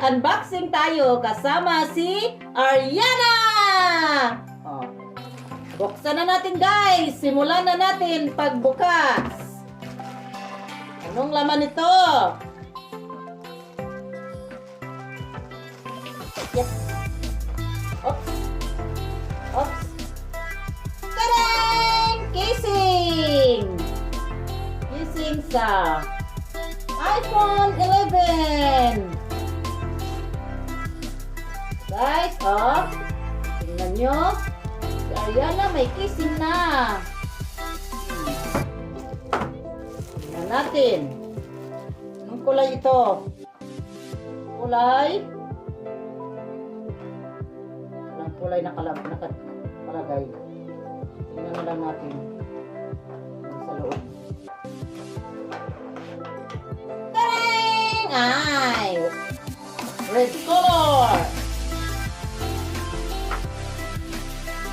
mag-unboxing tayo kasama si Ariana! Oh. Buksan na natin guys! Simulan na natin pagbukas! Anong laman nito? Yes. Oops. Oops. Tadang! Casing! Casing sa iPhone 11! Guys, oh. Tingnan nyo. Si Ariana may casing na. Tingnan natin. Anong kulay ito? Kulay? Walang kulay nakalagay. Tingnan na lang natin. Sa loob. Tarang! Ay! Red color!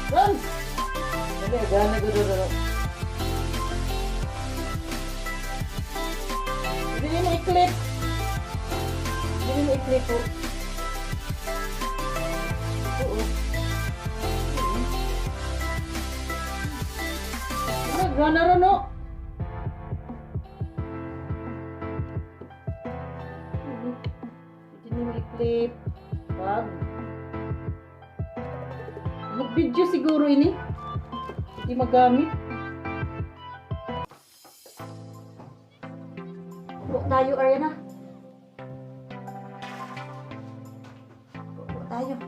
Run! Dali, gana gudu. Hindi mo i-clip. Hindi mo i-clip po. Oo. Gana rin o. Hindi mo i-clip. Wag. Mag-video siguro ini. Hindi magamit. Upo tayo, Ariana. Upo tayo.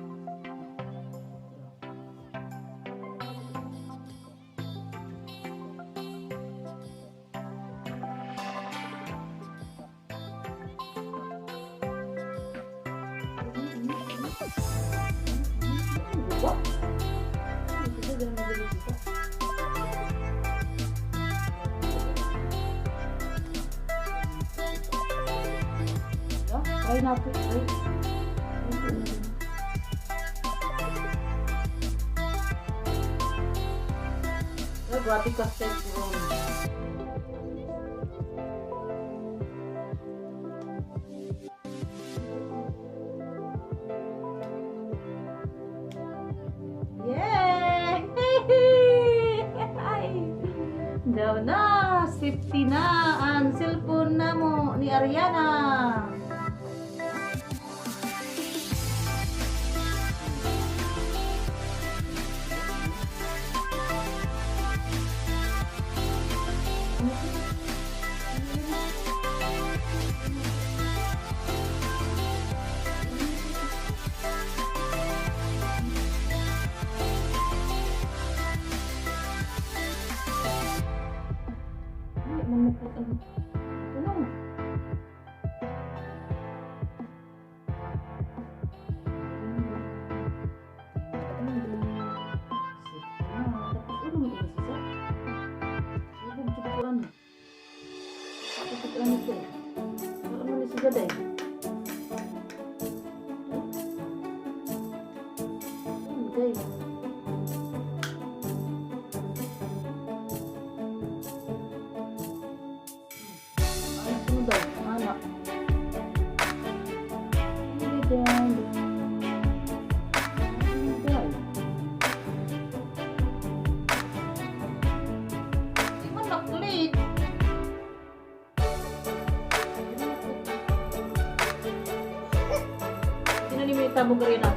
Upo. Try natin. Grabe ka set room. Yeah! Daw na! Safety na ang cellphone na mo ni Ariana. Tabo ko rin na.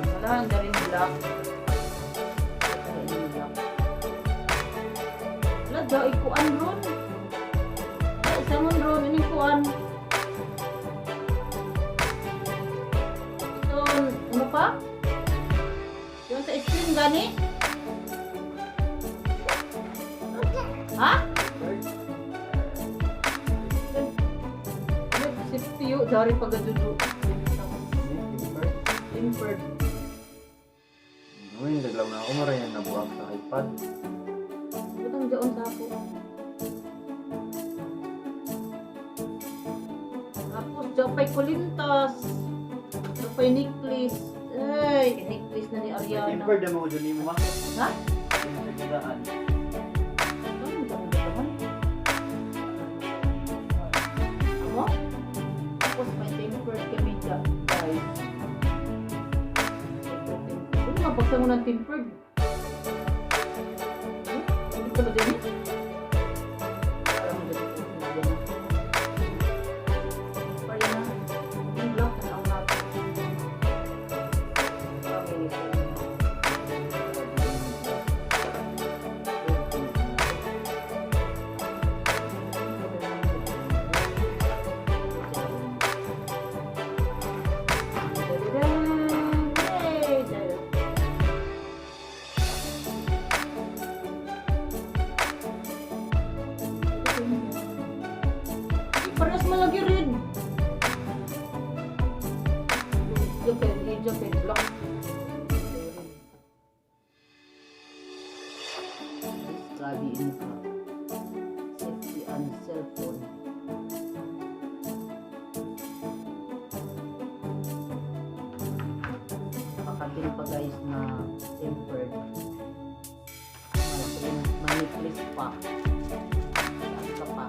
Wala, ang galing nila. Wala, daw ikuan ron. Isa mo ron, yun ikuan. Ito, ano pa? Yung sa screen gani? Ha? Siftiyo, dari pagadudu. Tempered. Ngayon, naglaw na ako marayan na buwak sa iPad. Butang dyan sa ako. Tapos, dyan pa'y kulintas. Dyan pa'y necklace. Ay, necklace na ni Ariana. Tempered naman ko dyan mo, ma. Ha? Yung nagdaan. Ano dyan? mo ng tempered. Hindi ka ba din? Parang ganito. Parang na. Yung black na ang natin. Parehas malagi rin. Japan, black. Grabe ini ka. Safety and cellphone. Pakatin pa guys na tempered. Maniplis pa. Saan ka pa?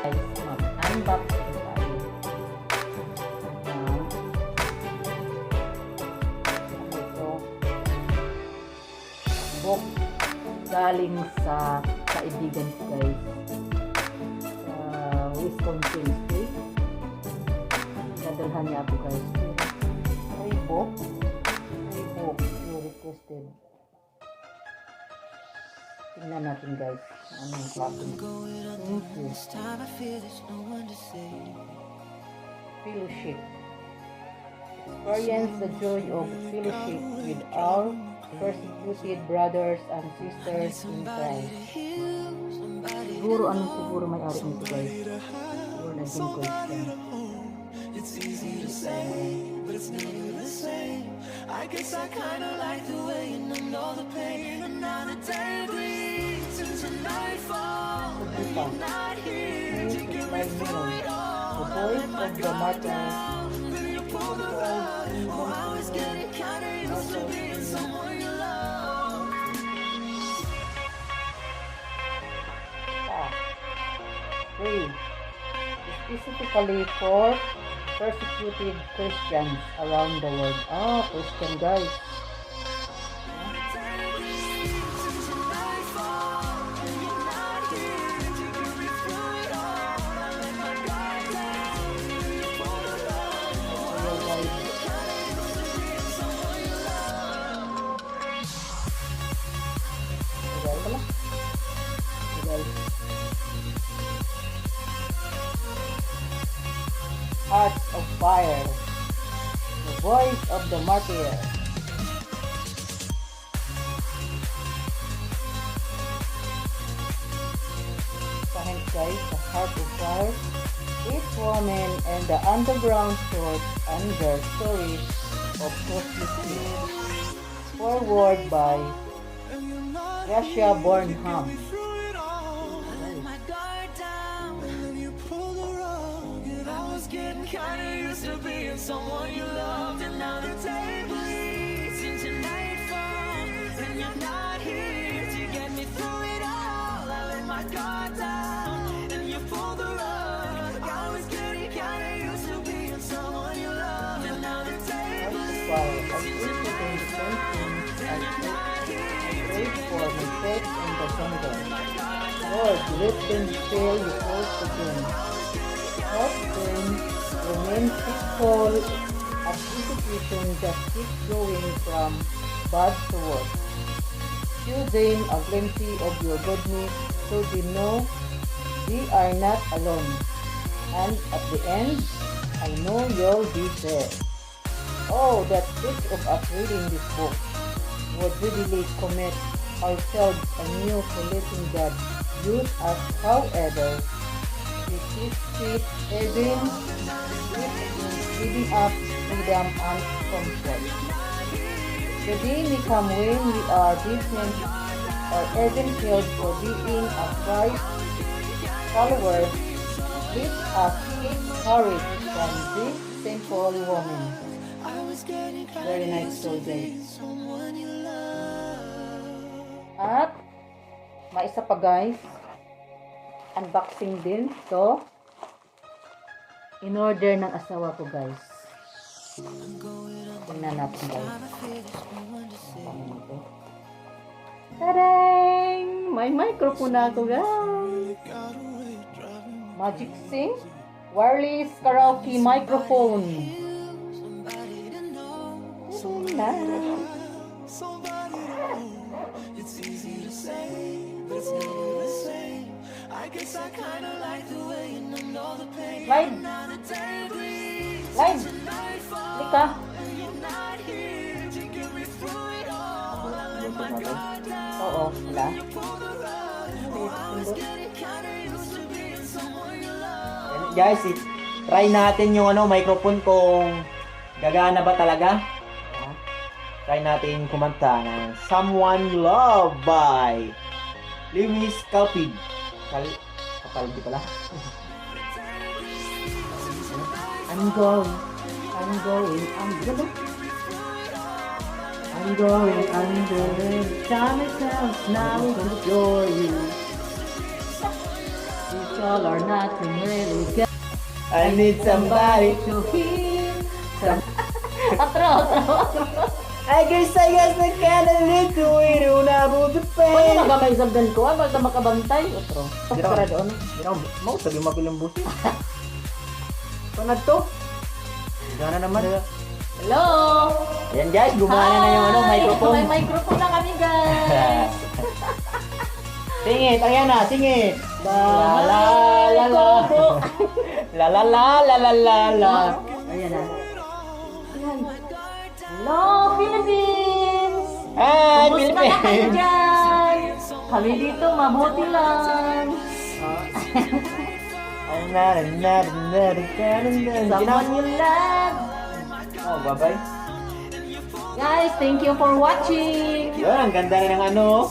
Guys, mag-unboxing tayo. Ano ito? Book galing sa kaibigan ko guys. Sa Wisconsin State. Nadalhan niya ako guys. Reebok you requested. Tingnan natin guys. Anong klase? Fellowship. Experience the joy of fellowship with our persecuted brothers and sisters in Christ. Siguro may-ari nito guys? Siguro naging Christian. It's easy to say, but it's never the same. I guess I kinda like the way you numb all the pain. Another day bleeds into nightfall, and you're not here to get me through it all. The voice of the martyr. Then you pull the rug. Oh, I was getting kinda used to being someone you love. Free. Specifically for persecuted Christians around the world. Christian guys. Hearts of Fire, the voice of the martyr. Science guys, the Heart of Fire, each woman and the underground thoughts and their stories of cosmic. Forward by Gracia Bornham. Getting kinda used to being someone you loved, and now the day bleeds into nightfall, and you're not here to get me through it all. I let my guard down, and you pulled the rug. I was getting kinda used to being someone you loved, and now the day bleeds into nightfall, and you're not here to get me For my faith in the kingdom. Lord, let them fail you first again. Help them remain faithful as institution just keeps going from bad to worse. Show them a glimpse of your goodness so they know they are not alone. And at the end, I know you'll be there. Oh, that each of us reading this book would really commit ourselves anew to letting God use us however we see fit, even giving up freedom and comfort. The day may come when we are dismissed or even killed for being a Christ follower. Let us take courage from this simple woman. Very nice story, guys. At may isa pa, guys. Unboxing din. So, in order ng asawa ko, guys. Tingnan natin, guys. Tarang! May microphone na ako, guys. Magic Sing wireless karaoke microphone. It's easy to say, but it's never the same. I guess I kinda like the way you numb all the pain. Live! Now the day bleeds Live! into nightfall, Lika! and you're not here to get me through it all. I let my guard down, Oo, wala. pull the rug. I was getting kinda used to being someone you love. Guys, try natin yung microphone kung gagana ba talaga. Try natin kumanta ng Someone You Love by Lewis Capaldi. Capaldi pala. I'm going. Tell myself now to show you. It's all or nothing really good. I need somebody. To hear. Atro. I guess I can't live to it unable to Ano pay. nagamay sabdan ko? Ano ba makabantay? Atro. Pagkara doon. Mau sabi mapilang busi. Panad to? Gana naman. Hello! Ayan guys, gumana na yung microphone. May microphone na kami, guys. Singit, Ariana, singit. La la la la. Kobo. La la la la la la la. Ayan na. Hello, Philippines! Hi, Kumusta na kayo Philippines. dyan? Kami dito, mabuti lang. Someone you love. Oh, bye-bye. Guys, thank you for watching. Yun, ang ganda na ng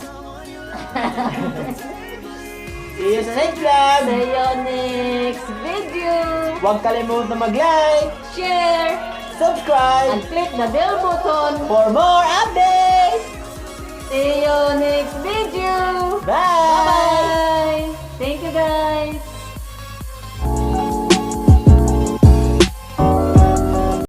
See you sa next vlog. See you next video. Huwag kalimutan mag-like, Share subscribe and click the bell button. for more updates. See you next video. Bye! Bye-bye. Thank you, guys.